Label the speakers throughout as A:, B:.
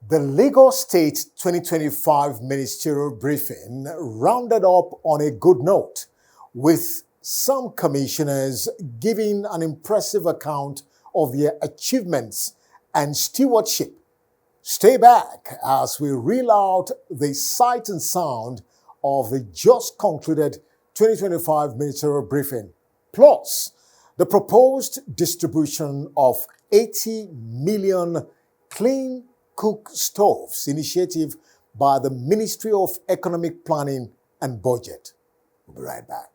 A: The Lagos State 2025 ministerial briefing rounded up on a good note, with some commissioners giving an impressive account of their achievements and stewardship. Stay back as we reel out the sight and sound of the just concluded 2025 ministerial briefing, plus the proposed distribution of 80 million clean cook stoves initiative by the Ministry of Economic Planning and Budget. We'll be right back.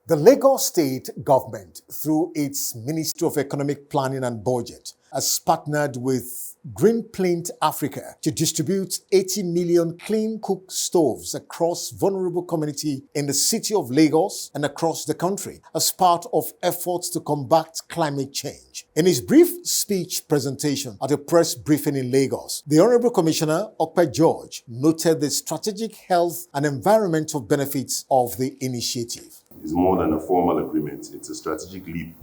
A: The Lagos State government, through its Ministry of Economic Planning and Budget, has partnered with Greenplint Africa to distribute 80 million clean cook stoves across vulnerable communities in the city of Lagos and across the country as part of efforts to combat climate change. In his brief speech presentation at a press briefing in Lagos, the Honorable Commissioner, Okpe George, noted the strategic health and environmental benefits of the initiative.
B: It's more than a formal agreement. It's a strategic leap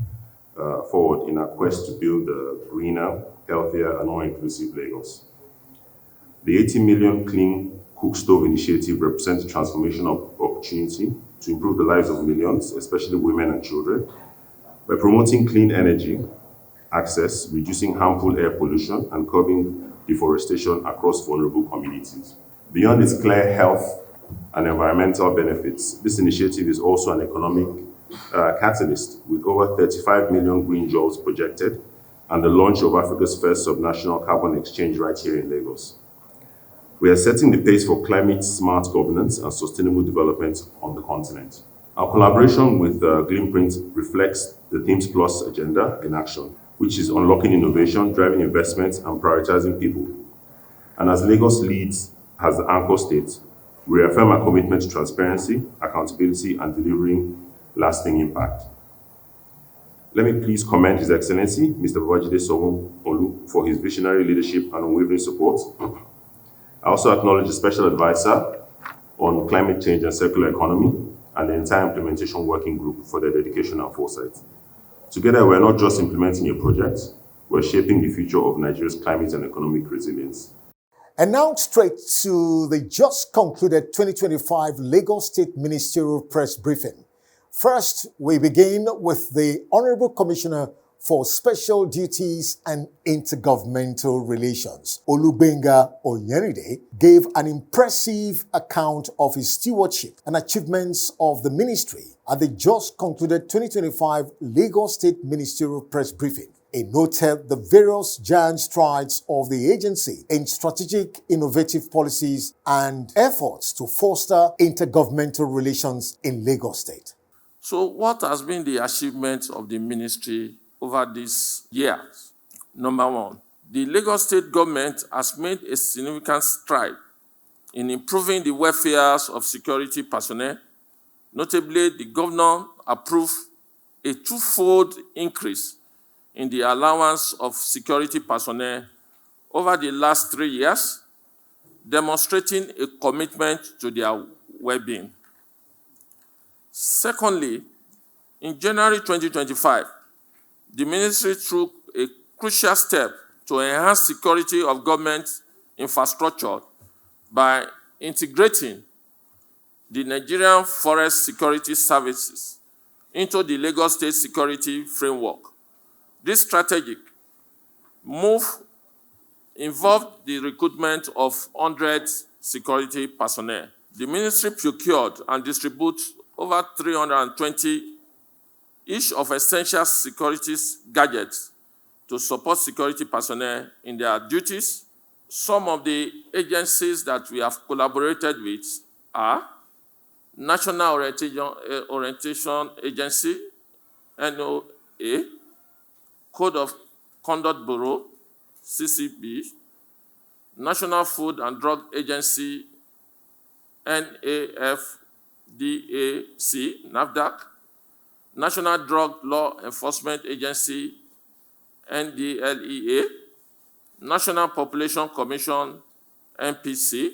B: forward in our quest to build a greener, healthier, and more inclusive Lagos. The 80 million clean cook stove initiative represents a transformational opportunity to improve the lives of millions, especially women and children, by promoting clean energy access, reducing harmful air pollution, and curbing deforestation across vulnerable communities. Beyond its clear health and environmental benefits, this initiative is also an economic catalyst, with over 35 million green jobs projected and the launch of Africa's first subnational carbon exchange right here in Lagos. We are setting the pace for climate-smart governance and sustainable development on the continent. Our collaboration with Greenprint reflects the Themes Plus agenda in action, which is unlocking innovation, driving investments, and prioritizing people. And as Lagos leads as the anchor state, we reaffirm our commitment to transparency, accountability, and delivering lasting impact. Let me please commend His Excellency, Mr. Babajide Sanwo-Olu, for his visionary leadership and unwavering support. I also acknowledge the Special Advisor on Climate Change and Circular Economy and the entire implementation working group for their dedication and foresight. Together, we're not just implementing a project, we're shaping the future of Nigeria's climate and economic resilience.
A: And now straight to the just concluded 2025 Lagos State Ministerial Press Briefing. First, we begin with the Honorable Commissioner for Special Duties and Intergovernmental Relations, Olugbenga Oyedepo, gave an impressive account of his stewardship and achievements of the ministry at the just concluded 2025 Lagos State Ministerial Press Briefing. He noted the various giant strides of the agency in strategic, innovative policies and efforts to foster intergovernmental relations in Lagos State.
C: So what has been the achievement of the ministry over these years? Number one, the Lagos State government has made a significant stride in improving the welfare of security personnel. Notably, the governor approved a twofold increase in the allowance of security personnel over the last 3 years, demonstrating a commitment to their well-being. Secondly, in January 2025, the ministry took a crucial step to enhance security of government infrastructure by integrating the Nigerian Forest Security Services into the Lagos State Security Framework. This strategic move involved the recruitment of 100 security personnel. The ministry procured and distributed over 320 each of essential security gadgets to support security personnel in their duties. Some of the agencies that we have collaborated with are National Orientation Agency, NOA, Code of Conduct Bureau, CCB, National Food and Drug Agency, NAFDAC, NAFDAC, National Drug Law Enforcement Agency, NDLEA, National Population Commission, NPC,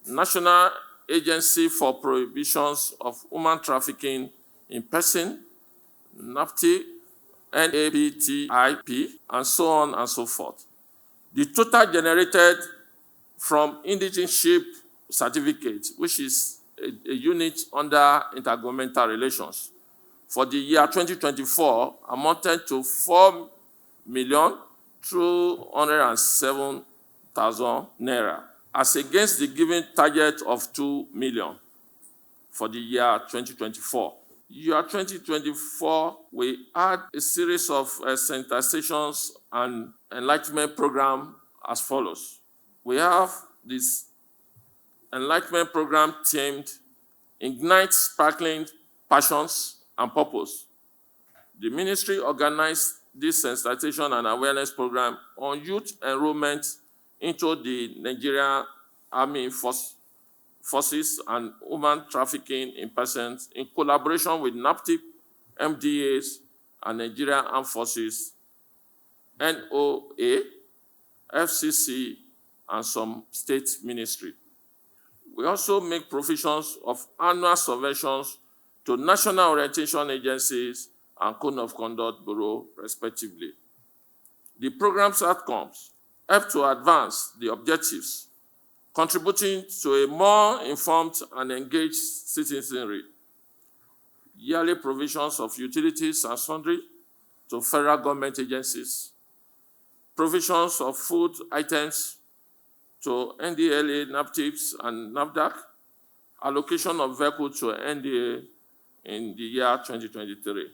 C: National Agency for Prohibitions of Human Trafficking in Person, NAPTI, NAPTIP, and so on and so forth. The total generated from indigenship certificate, which is a unit under intergovernmental relations, for the year 2024 amounted to 4,207,000 naira, as against the given target of 2 million for the year 2024. Year 2024, we had a series of sensitizations and enlightenment program as follows. We have this enlightenment program themed Ignite Sparkling Passions and Purpose. The ministry organized this sensitization and awareness program on youth enrollment into the Nigerian Army Forces and human trafficking in persons in collaboration with NAPTIP, MDAs, and Nigerian Armed Forces, NOA, FCC, and some state ministry. We also make provisions of annual subventions to national orientation agencies and Code of Conduct Bureau, respectively. The program's outcomes help to advance the objectives, contributing to a more informed and engaged citizenry. Yearly provisions of utilities and sundry to federal government agencies, provisions of food items to NDLA, NAPTIPs, and NAFDAC, allocation of vehicles to NDA in the year 2023.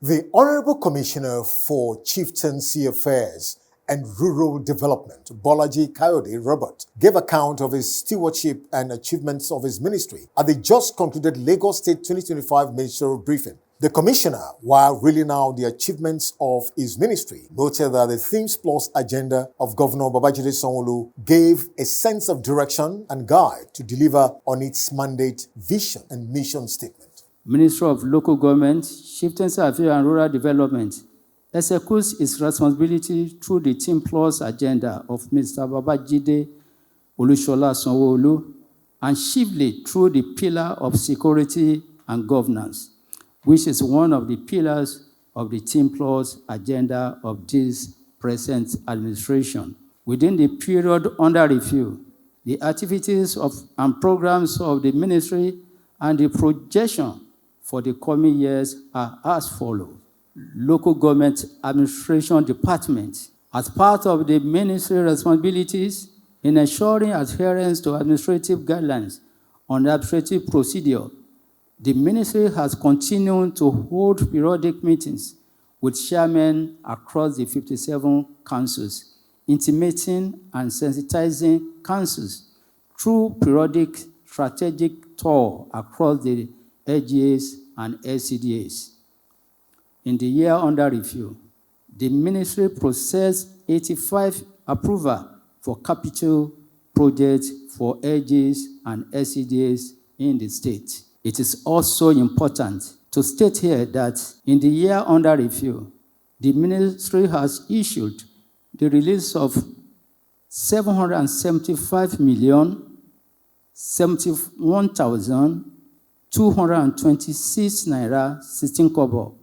A: The Honorable Commissioner for Chieftaincy Affairs and Rural Development, Bolaji Kayode Robert, gave account of his stewardship and achievements of his ministry at the just concluded Lagos State 2025 ministerial briefing. The commissioner, while reeling out the achievements of his ministry, noted that the Themes Plus agenda of Governor Babajide Sanwo-Olu gave a sense of direction and guide to deliver on its mandate, vision, and mission statement.
D: Ministry of Local Government, Chieftaincy Affairs and Rural Development executes its responsibility through the Team Plus agenda of Mr. Babajide Olusola Sanwo-Olu and chiefly through the pillar of security and governance, which is one of the pillars of the Team Plus agenda of this present administration. Within the period under review, the activities and programs of the ministry and the projection for the coming years are as follows. Local Government Administration Department, as part of the ministry responsibilities in ensuring adherence to administrative guidelines on administrative procedure, the ministry has continued to hold periodic meetings with chairmen across the 57 councils, intimating and sensitizing councils through periodic strategic tour across the LGAs and LCDAs. In the year under review, the ministry processed 85 approval for capital projects for LGAs and LCDAs in the state. It is also important to state here that in the year under review, the ministry has issued the release of 775,071,226 naira 16 kobo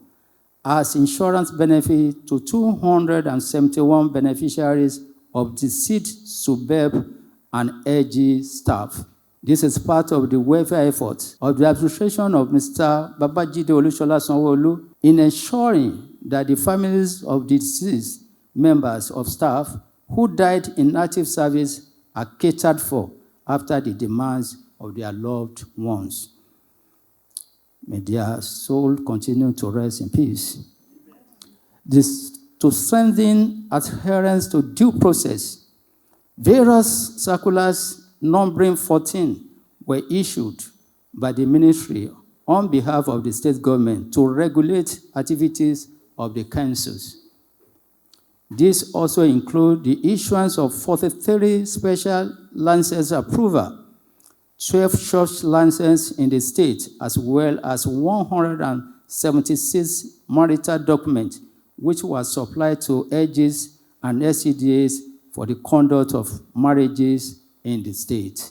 D: as insurance benefit to 271 beneficiaries of deceased suburb and LG staff. This is part of the welfare efforts of the administration of Mr. Babajide Olusola Sanwo-Olu in ensuring that the families of the deceased members of staff who died in active service are catered for after the demands of their loved ones. May their soul continue to rest in peace. To strengthen adherence to due process, various circulars numbering 14 were issued by the ministry on behalf of the state government to regulate activities of the councils. These also include the issuance of 43 special license approval, 12 church licenses in the state, as well as 176 marital documents which was supplied to AGs and SCDAs for the conduct of marriages in the state.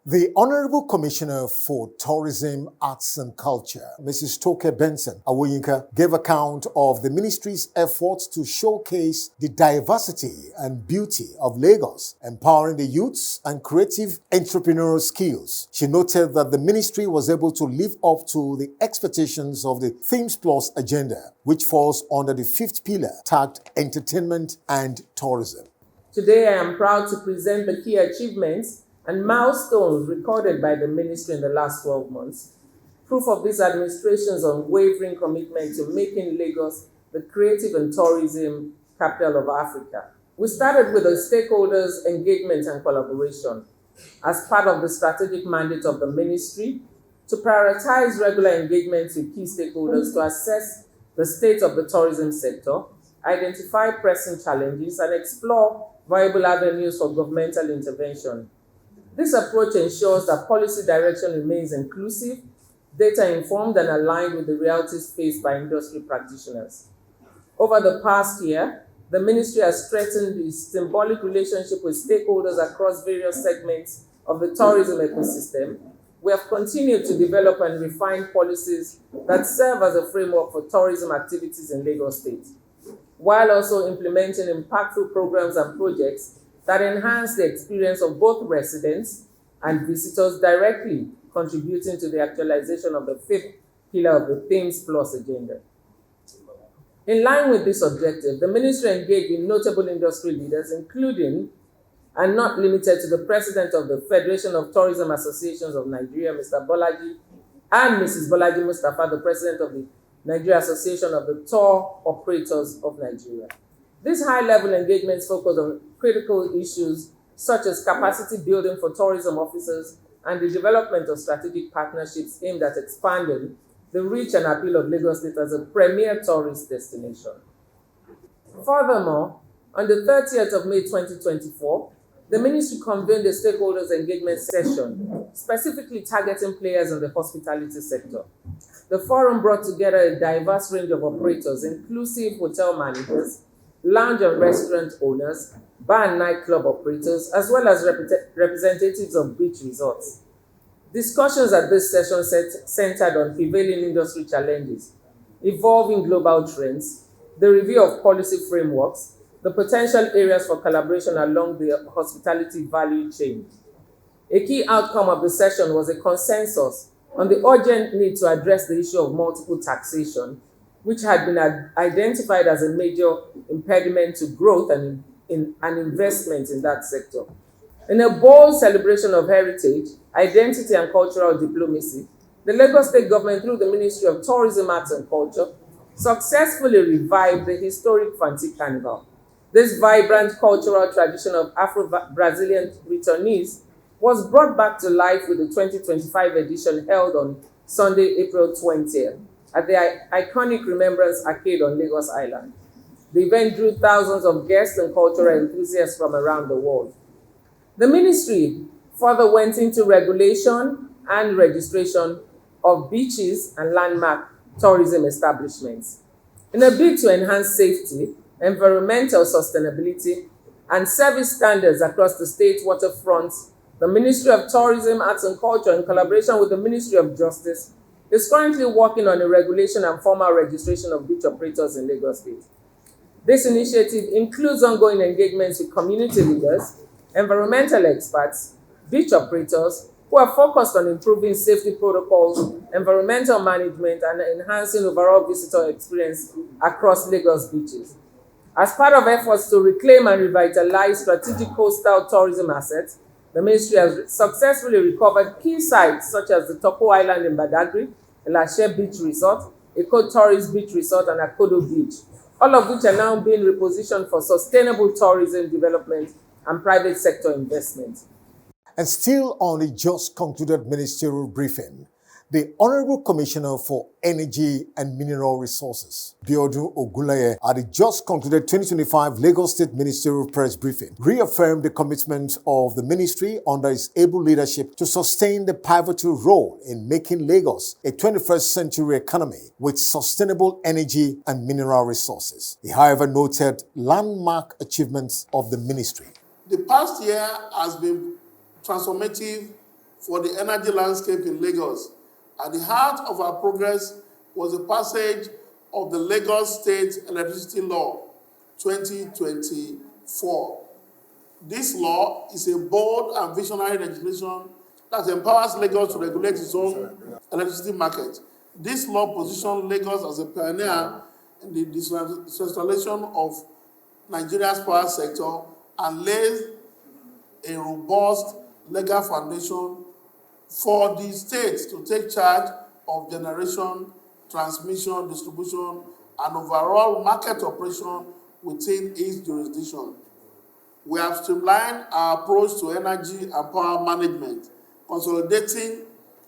A: The Honorable Commissioner for Tourism, Arts and Culture, Mrs. Toke Benson Awoyinka, gave account of the ministry's efforts to showcase the diversity and beauty of Lagos, empowering the youths and creative entrepreneurial skills. She noted that the ministry was able to live up to the expectations of the Themes Plus agenda, which falls under the fifth pillar tagged Entertainment and Tourism.
E: Today, I am proud to present the key achievements and milestones recorded by the ministry in the last 12 months. Proof of this administration's unwavering commitment to making Lagos the creative and tourism capital of Africa. We started with the stakeholders' engagement and collaboration as part of the strategic mandate of the ministry to prioritize regular engagements with key stakeholders to assess the state of the tourism sector, identify pressing challenges, and explore viable avenues for governmental intervention. This approach ensures that policy direction remains inclusive, data-informed, and aligned with the realities faced by industry practitioners. Over the past year, the ministry has strengthened its symbolic relationship with stakeholders across various segments of the tourism ecosystem. We have continued to develop and refine policies that serve as a framework for tourism activities in Lagos State, while also implementing impactful programs and projects that enhance the experience of both residents and visitors, directly contributing to the actualization of the fifth pillar of the Themes Plus agenda. In line with this objective, the ministry engaged with notable industry leaders, including and not limited to the President of the Federation of Tourism Associations of Nigeria, Mr. Bolaji, and Mrs. Bolaji Mustafa, the President of the Nigeria Association of the Tour Operators of Nigeria. These high-level engagements focus on critical issues such as capacity building for tourism officers and the development of strategic partnerships aimed at expanding the reach and appeal of Lagos State as a premier tourist destination. Furthermore, on the 30th of May 2024, the ministry convened a stakeholders engagement session, specifically targeting players in the hospitality sector. The forum brought together a diverse range of operators, inclusive hotel managers, lounge and restaurant owners, bar and nightclub operators, as well as representatives of beach resorts. Discussions at this session centered on prevailing industry challenges, evolving global trends, the review of policy frameworks, the potential areas for collaboration along the hospitality value chain. A key outcome of the session was a consensus on the urgent need to address the issue of multiple taxation, which had been identified as a major impediment to growth and investment in that sector. In a bold celebration of heritage, identity, and cultural diplomacy, the Lagos State government, through the Ministry of Tourism, Arts and Culture, successfully revived the historic Fanti Carnival. This vibrant cultural tradition of Afro-Brazilian returnees was brought back to life with the 2025 edition held on Sunday, April 20th, at the iconic Remembrance Arcade on Lagos Island. The event drew thousands of guests and cultural enthusiasts from around the world. The ministry further went into regulation and registration of beaches and landmark tourism establishments. In a bid to enhance safety, environmental sustainability, and service standards across the state's waterfronts, the Ministry of Tourism, Arts and Culture, in collaboration with the Ministry of Justice, is currently working on a regulation and formal registration of beach operators in Lagos State. This initiative includes ongoing engagements with community leaders, environmental experts, beach operators, who are focused on improving safety protocols, environmental management, and enhancing overall visitor experience across Lagos beaches. As part of efforts to reclaim and revitalize strategic coastal tourism assets, the ministry has successfully recovered key sites such as the Topo Island in Badagry, Elashe Beach Resort, Eco Tourist Beach Resort, and Akodo Beach, all of which are now being repositioned for sustainable tourism development and private sector investment.
A: And still on the just concluded ministerial briefing, the Honorable Commissioner for Energy and Mineral Resources, Biodun Ogulaye, at the just concluded 2025 Lagos State Ministerial Press Briefing, reaffirmed the commitment of the ministry under its able leadership to sustain the pivotal role in making Lagos a 21st century economy with sustainable energy and mineral resources. He, however, noted landmark achievements of the ministry.
F: The past year has been transformative for the energy landscape in Lagos. At the heart of our progress was the passage of the Lagos State Electricity Law 2024. This law is a bold and visionary legislation that empowers Lagos to regulate its own electricity market. This law positions Lagos as a pioneer in the decentralization of Nigeria's power sector and lays a robust legal foundation for the state to take charge of generation, transmission, distribution, and overall market operation within its jurisdiction. We have streamlined our approach to energy and power management, consolidating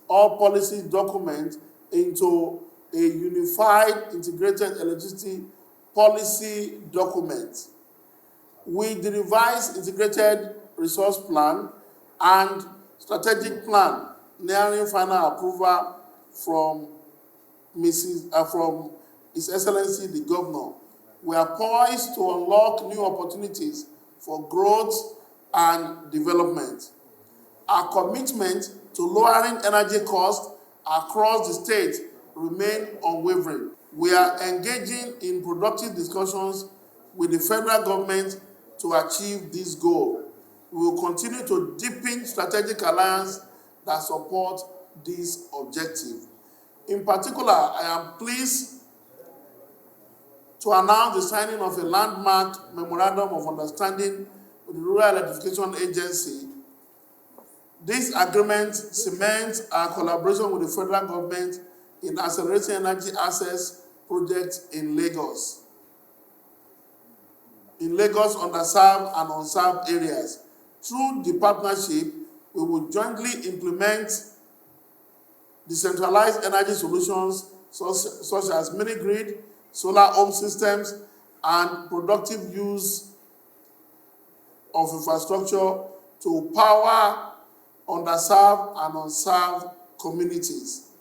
F: all policy documents into a unified integrated electricity policy document. With the revised integrated resource plan and strategic plan nearing final approval from His Excellency the Governor, we are poised to unlock new opportunities for growth and development. Our commitment to lowering energy costs across the state remain unwavering. We are engaging in productive discussions with the federal government to achieve this goal. We will continue to deepen strategic alliance that support this objective. In particular, I am pleased to announce the signing of a landmark memorandum of understanding with the Rural Electrification Agency. This agreement cements our collaboration with the federal government in accelerating energy access projects in Lagos. In Lagos' underserved and unserved areas. Through the partnership, we will jointly implement decentralized energy solutions such as mini-grid, solar home systems, and productive use of infrastructure to power underserved and unserved communities.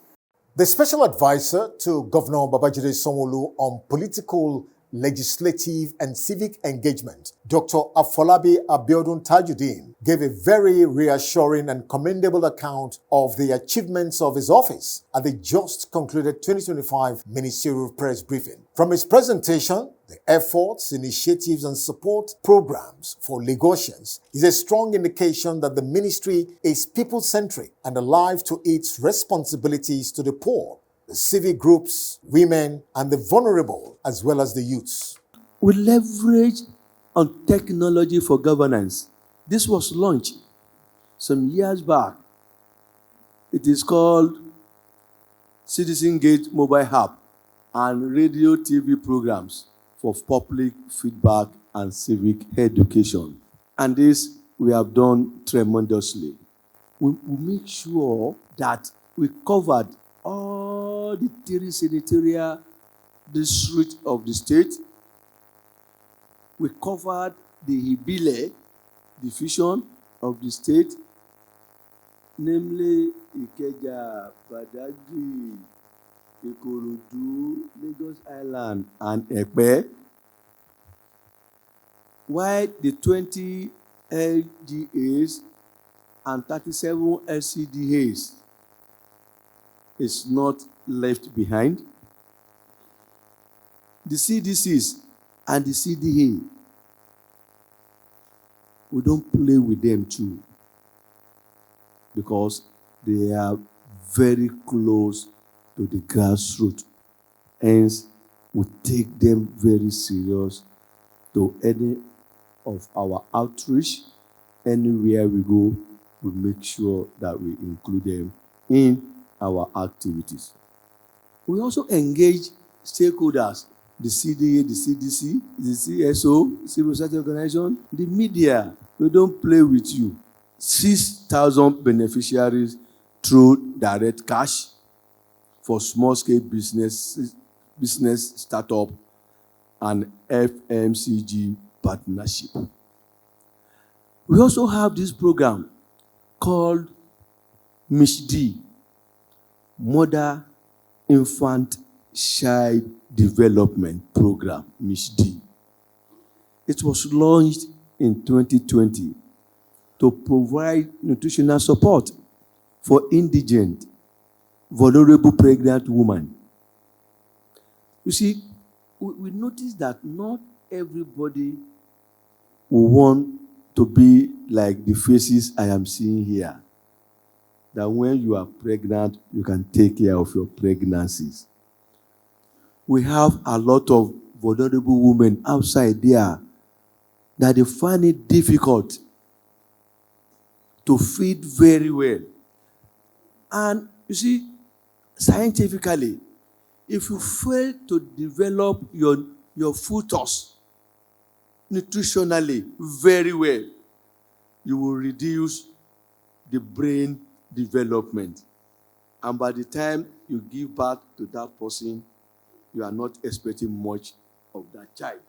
A: The special advisor to Governor Babajide Sanwo-Olu on political, legislative, and civic engagement, Dr. Afolabi Abiodun Tajuddin, gave a very reassuring and commendable account of the achievements of his office at the just concluded 2025 Ministerial Press Briefing. From his presentation, the efforts, initiatives, and support programs for Lagosians is a strong indication that the ministry is people-centric and alive to its responsibilities to the poor, the civic groups, women, and the vulnerable, as well as the youths.
G: We leverage on technology for governance. This was launched some years back. It is called Citizen Gate Mobile App and radio TV programs for public feedback and civic education. And this we have done tremendously. We make sure that we covered all the 3 senatorial districts of the state. We covered the Ibile division of the state, namely Ikeja, Badagry, Ikorodu, Lagos Island, and Epe, while the 20 LGAs and 37 LCDAs is not left behind. The CDCs and the CDA, we don't play with them too, because they are very close to the grassroots. Hence, we take them very serious to any of our outreach. Anywhere we go, we make sure that we include them in our activities. We also engage stakeholders, the CDA, the CDC, the CSO, civil society organization, the media. We don't play with you. 6,000 beneficiaries through direct cash, for small-scale business startup and FMCG partnership. We also have this program called MISHD, Mother Infant Child Development Program, MISHD. It was launched in 2020 to provide nutritional support for indigent, vulnerable pregnant women. You see, we noticed that not everybody will want to be like the faces I am seeing here. That when you are pregnant, you can take care of your pregnancies. We have a lot of vulnerable women outside there that they find it difficult to feed very well. And you see, scientifically, if you fail to develop your fetus nutritionally very well, you will reduce the brain development. And by the time you give birth to that person, you are not expecting much of that child.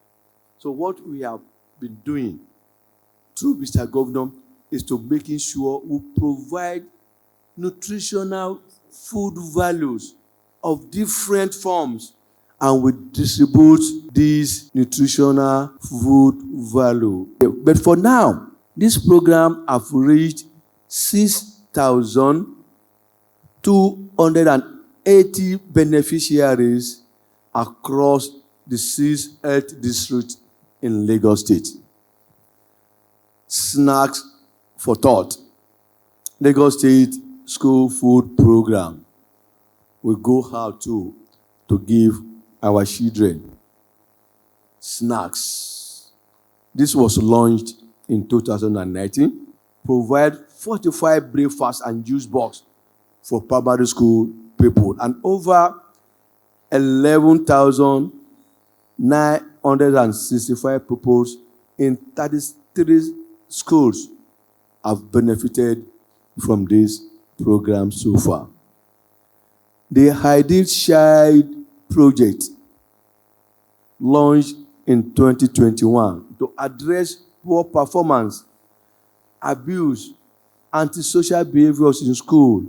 G: So what we have been doing through Mr. Governor is to making sure we provide nutritional food values of different forms, and we distribute these nutritional food value. But for now, this program have reached 6,280 beneficiaries across the 6 health districts in Lagos State. Snacks for Thought, Lagos State School Food Program. We go out to give our children snacks. This was launched in 2019. Provide 45 breakfast and juice box for primary school people, and over 11,965 pupils in 33 schools have benefited from this program so far. The Ideal Child Project, launched in 2021 to address poor performance, abuse, antisocial behaviors in school,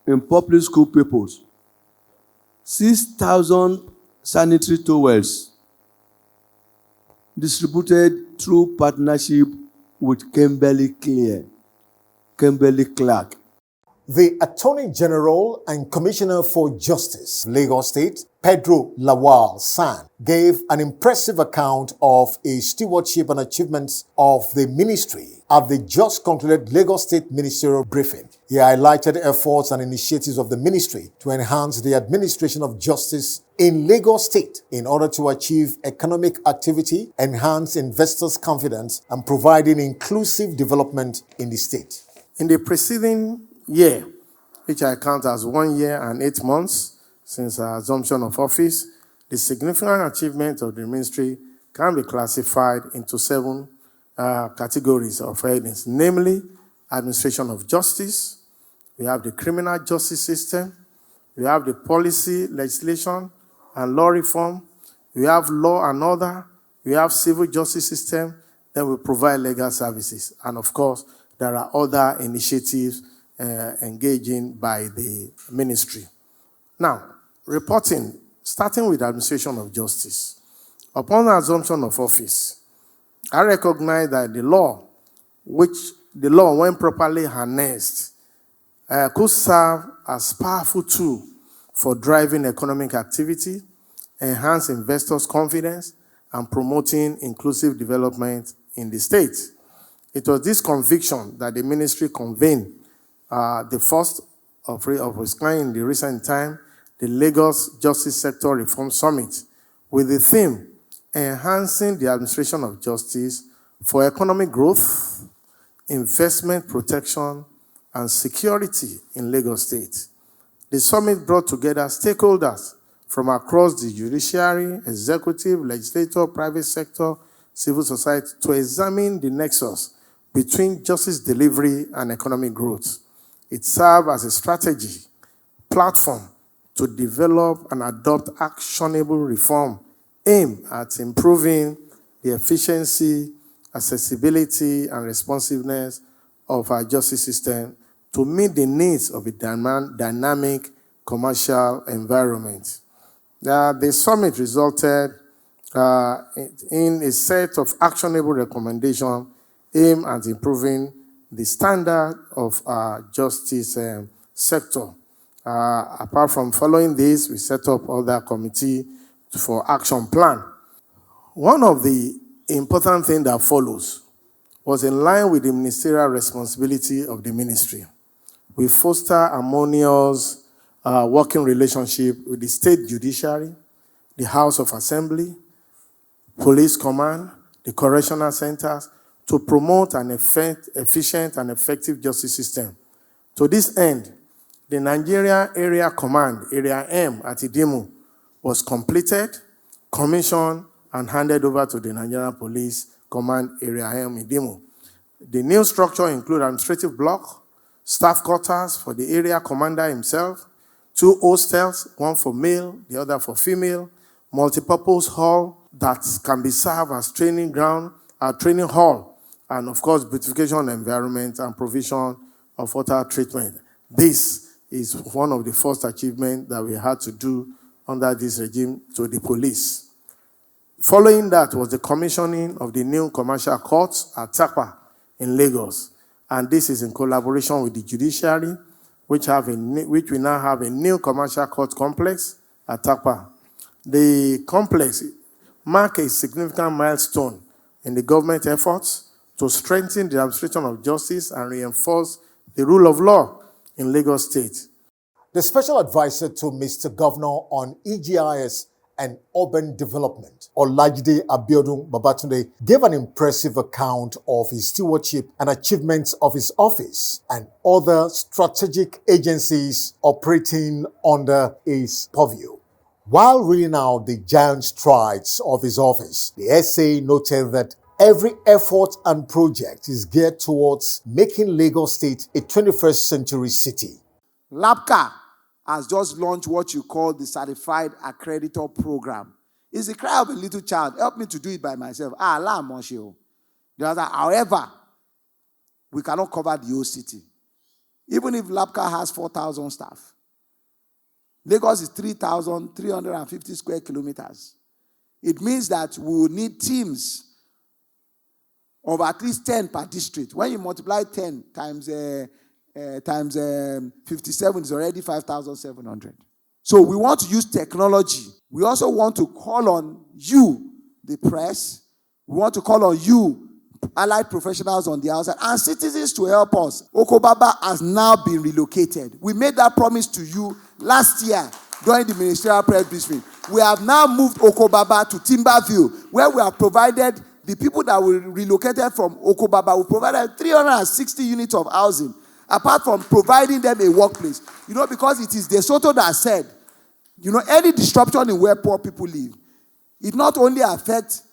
G: in public school pupils. 6,000 sanitary towels distributed through partnership with Kimberly Clark.
A: The Attorney General and Commissioner for Justice, Lagos State, Pedro Lawal San, gave an impressive account of a stewardship and achievements of the ministry at the just concluded Lagos State Ministerial briefing. He highlighted efforts and initiatives of the ministry to enhance the administration of justice in Lagos State in order to achieve economic activity, enhance investors' confidence, and providing inclusive development in the state.
H: In the preceding year, which I count as 1 year and 8 months since our assumption of office, the significant achievement of the ministry can be classified into 7 categories of headings, namely administration of justice, we have the criminal justice system, we have the policy, legislation, and law reform, we have law and order, we have civil justice system, then we provide legal services, and of course, there are other initiatives engaging by the ministry. Now, reporting, starting with administration of justice. Upon the assumption of office, I recognize that the law, when properly harnessed, could serve as powerful tool for driving economic activity, enhance investors' confidence, and promoting inclusive development in the state. It was this conviction that the ministry convened the first of its kind in the recent time, the Lagos Justice Sector Reform Summit, with the theme, Enhancing the Administration of Justice for Economic Growth, Investment Protection, and Security in Lagos State. The summit brought together stakeholders from across the judiciary, executive, legislative, private sector, civil society to examine the nexus between justice delivery and economic growth. It served as a strategy, platform to develop and adopt actionable reform aimed at improving the efficiency, accessibility, and responsiveness of our justice system to meet the needs of a dynamic commercial environment. The summit resulted in a set of actionable recommendations aimed at improving the standard of our justice sector. Apart from following this, we set up other committee for action plan. One of the important things that follows was in line with the ministerial responsibility of the ministry. We foster harmonious working relationship with the state judiciary, the House of Assembly, police command, the correctional centers, to promote an efficient and effective justice system. To this end, the Nigeria Area Command, Area M at Idimo, was completed, commissioned, and handed over to the Nigerian Police Command, Area M, Idimo. The new structure includes administrative block, staff quarters for the area commander himself, 2 hostels, one for male, the other for female, multipurpose hall that can be served as training ground, training hall, and of course, beautification environment and provision of water treatment. This is one of the first achievements that we had to do under this regime to the police. Following that was the commissioning of the new commercial courts at Taraba in Lagos. And this is in collaboration with the judiciary, which we now have a new commercial court complex at Taraba. The complex marks a significant milestone in the government efforts to strengthen the administration of justice and reinforce the rule of law in Lagos State.
A: The special advisor to Mr. Governor on EGIS and urban development, Olajide Abiodun Babatunde, gave an impressive account of his stewardship and achievements of his office and other strategic agencies operating under his purview. While reading out the giant strides of his office, the essay noted that every effort and project is geared towards making Lagos State a 21st century city.
I: LAPCA has just launched what you call the Certified Accreditor Program. It's the cry of a little child. Help me to do it by myself. However, we cannot cover the whole city. Even if LAPCA has 4,000 staff. Lagos is 3,350 square kilometers. It means that we will need teams of at least 10 per district. When you multiply 10 times 57 is already 5,700. So we want to use technology. We also want to call on you, the press. We want to call on you, allied professionals on the outside, and citizens to help us. Okobaba has now been relocated. We made that promise to you last year during the ministerial press briefing. We have now moved Okobaba to Timberview, where we have provided the people that were relocated from Okobaba. We provided 360 units of housing, apart from providing them a workplace. Because it is De Soto that said, any disruption in where poor people live, it not only affects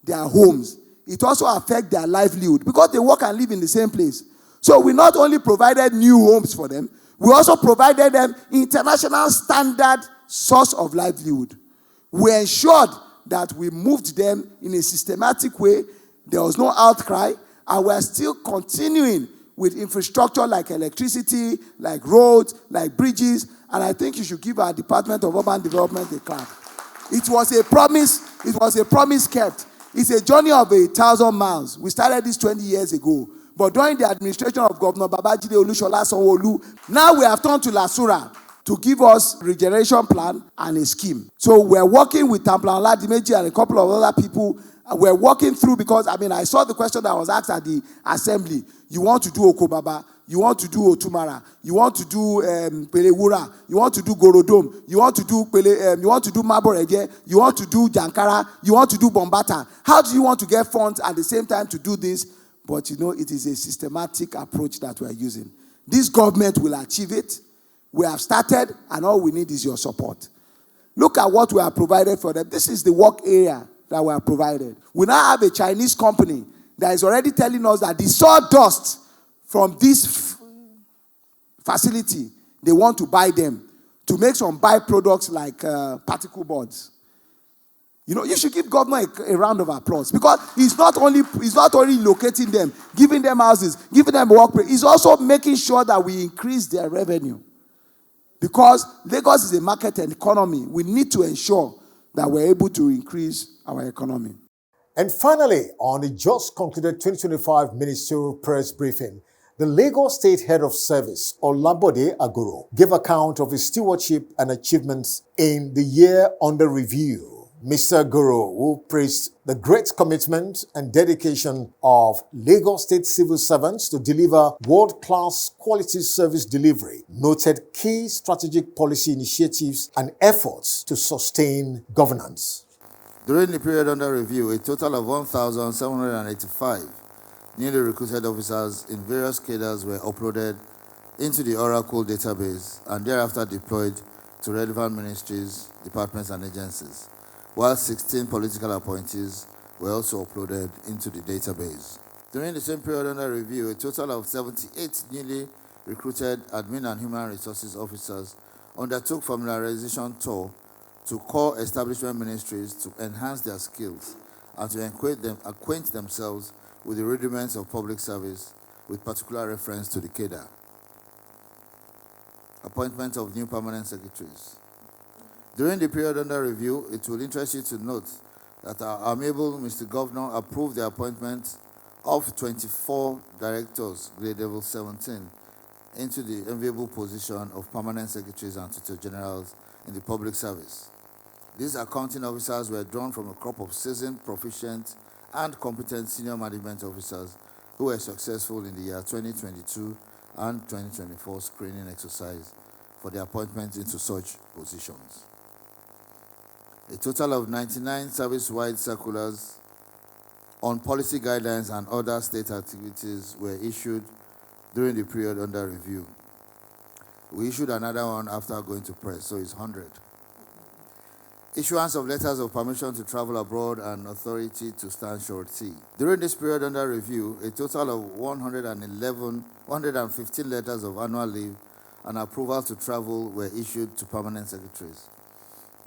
I: their homes, it also affects their livelihood because they work and live in the same place. So we not only provided new homes for them, we also provided them international standard source of livelihood. We ensured that we moved them in a systematic way. There was no outcry, and we're still continuing with infrastructure like electricity, like roads, like bridges, and I think you should give our Department of Urban Development a clap. It was a promise kept. It's a journey of 1,000 miles. We started this 20 years ago. But during the administration of Governor Babajide Olushola Sanwo-Olu, now we have turned to Lasura to give us regeneration plan and a scheme. So we're working with Tamplan Oladimeji and a couple of other people. We're working through because, I saw the question that was asked at the assembly. You want to do Okobaba, you want to do Otumara, you want to do Pelewura, you want to do Gorodom, you want to do Maboreje, you want to do Jankara, you want to do Bombata. How do you want to get funds at the same time to do this? But it is a systematic approach that we're using. This government will achieve it. We have started, and all we need is your support. Look at what we have provided for them. This is the work area that we have provided. We now have a Chinese company that is already telling us that the sawdust from this facility, they want to buy them. to make some byproducts like particle boards. You know, you should give governor a round of applause, because he's not only locating them, giving them houses, giving them work, he's also making sure that we increase their revenue. Because Lagos is a market and economy, we need to ensure that we're able to increase our economy.
A: And finally, on the just concluded 2025 Ministerial Press Briefing, the Lagos State Head of Service, Olabode Agoro, gave account of his stewardship and achievements in the year under review. Mr. Agoro, who praised the great commitment and dedication of Lagos State civil servants to deliver world-class quality service delivery, noted key strategic policy initiatives and efforts to sustain governance.
J: During the period under review, a total of 1,785 newly recruited officers in various cadres were uploaded into the Oracle database and thereafter deployed to relevant ministries, departments, and agencies, while 16 political appointees were also uploaded into the database. During the same period under review, a total of 78 newly recruited admin and human resources officers undertook familiarization tour to core establishment ministries to enhance their skills and to acquaint themselves with the rudiments of public service, with particular reference to the cadre. Appointment of new permanent secretaries. During the period under review, it will interest you to note that our amiable Mr. Governor approved the appointment of 24 directors, grade level 17, into the enviable position of permanent secretaries and tutor generals in the public service. These accounting officers were drawn from a crop of seasoned, proficient, and competent senior management officers who were successful in the year 2022 and 2024 screening exercise for the appointment into such positions. A total of 99 service-wide circulars on policy guidelines and other state activities were issued during the period under review. We issued another one after going to press, so it's 100. Issuance of letters of permission to travel abroad and authority to stand surety. During this period under review, a total of 115 letters of annual leave and approval to travel were issued to permanent secretaries.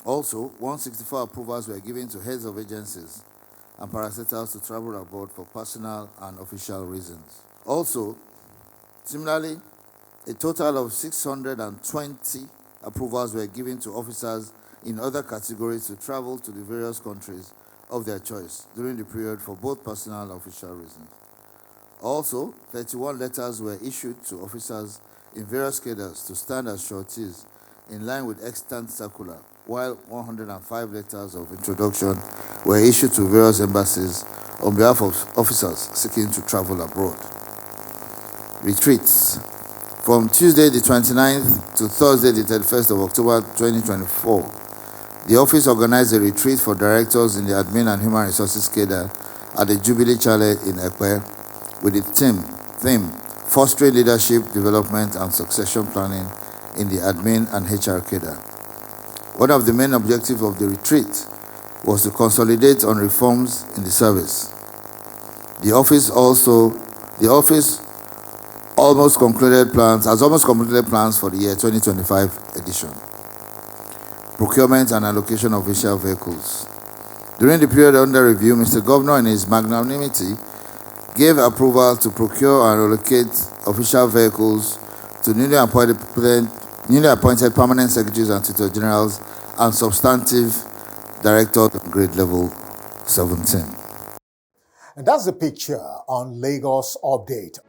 J: Also, 164 approvals were given to heads of agencies and parastatals to travel abroad for personal and official reasons. Also, similarly, a total of 620 approvals were given to officers in other categories to travel to the various countries of their choice during the period for both personal and official reasons. Also, 31 letters were issued to officers in various cadres to stand as sureties in line with extant circular, while 105 letters of introduction were issued to various embassies on behalf of officers seeking to travel abroad. Retreats. From Tuesday the 29th to Thursday the 31st of October 2024, the office organized a retreat for directors in the admin and human resources cadre at the Jubilee Chalet in Ekpe with the theme Fostering Leadership, Development and Succession Planning in the admin and HR cadre. One of the main objectives of the retreat was to consolidate on reforms in the service. The office almost completed plans for the year 2025 edition. Procurement and allocation of official vehicles. During the period under review, Mr. Governor, in his magnanimity, gave approval to procure and allocate official vehicles to newly appointed permanent secretaries and tutor generals and substantive directors at grade level 17.
A: And that's the picture on Lagos Update.